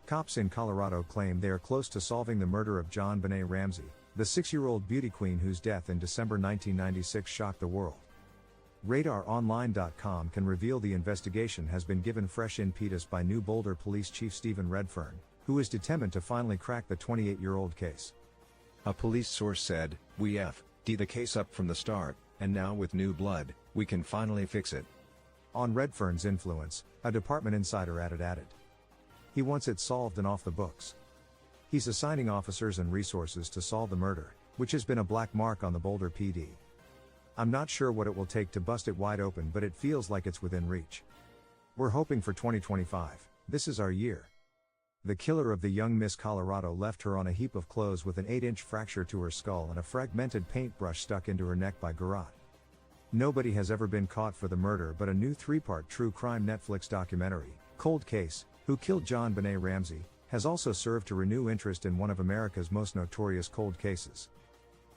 Cops in Colorado claim they are close to solving the murder of JonBenet Ramsey, the 6-year-old beauty queen whose death in December 1996 shocked the world. RadarOnline.com can reveal the investigation has been given fresh impetus by New Boulder Police Chief Stephen Redfern, who is determined to finally crack the 28-year-old case. A police source said, "We f***ed the case up from the start, and now with new blood, we can finally fix it." On Redfern's influence, a department insider added. He wants it solved and off the books. He's assigning officers and resources to solve the murder, which has been a black mark on the Boulder PD. "I'm not sure what it will take to bust it wide open, but it feels like it's within reach. We're hoping for 2025, this is our year." The killer of the young Miss Colorado left her on a heap of clothes with an 8-inch fracture to her skull and a fragmented paintbrush stuck into her neck by garrote. Nobody has ever been caught for the murder, but a new 3-part true crime Netflix documentary, Cold Case, Who Killed JonBenet Ramsey, has also served to renew interest in one of America's most notorious cold cases.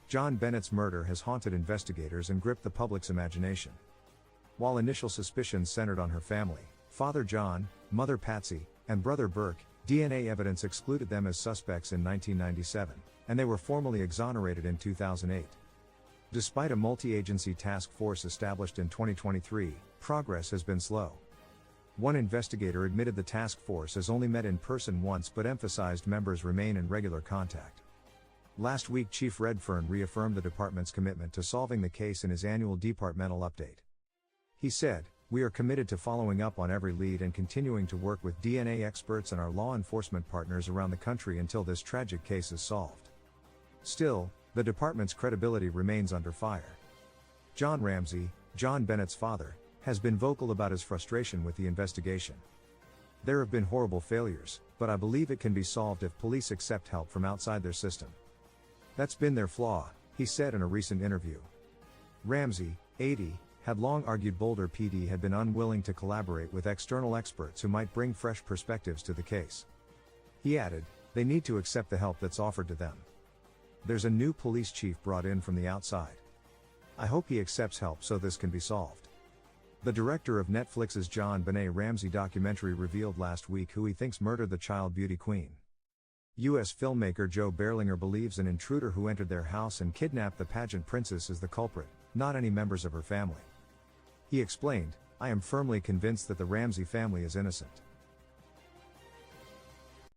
JonBenet's murder has haunted investigators and gripped the public's imagination. While initial suspicions centered on her family, Father John, Mother Patsy, and Brother Burke, DNA evidence excluded them as suspects in 1997, and they were formally exonerated in 2008. Despite a multi-agency task force established in 2023, progress has been slow. One investigator admitted the task force has only met in person once but emphasized members remain in regular contact. Last week, Chief Redfern reaffirmed the department's commitment to solving the case in his annual departmental update. He said, "We are committed to following up on every lead and continuing to work with DNA experts and our law enforcement partners around the country until this tragic case is solved." Still, the department's credibility remains under fire. John Ramsey, JonBenet's father, has been vocal about his frustration with the investigation. "There have been horrible failures, but I believe it can be solved if police accept help from outside their system. That's been their flaw," he said in a recent interview. Ramsey, 80, had long argued Boulder PD had been unwilling to collaborate with external experts who might bring fresh perspectives to the case. He added, "They need to accept the help that's offered to them. There's a new police chief brought in from the outside. I hope he accepts help so this can be solved." The director of Netflix's JonBenet Ramsey documentary revealed last week who he thinks murdered the child beauty queen. U.S. filmmaker Joe Berlinger believes an intruder who entered their house and kidnapped the pageant princess is the culprit, not any members of her family. He explained, "I am firmly convinced that the Ramsey family is innocent.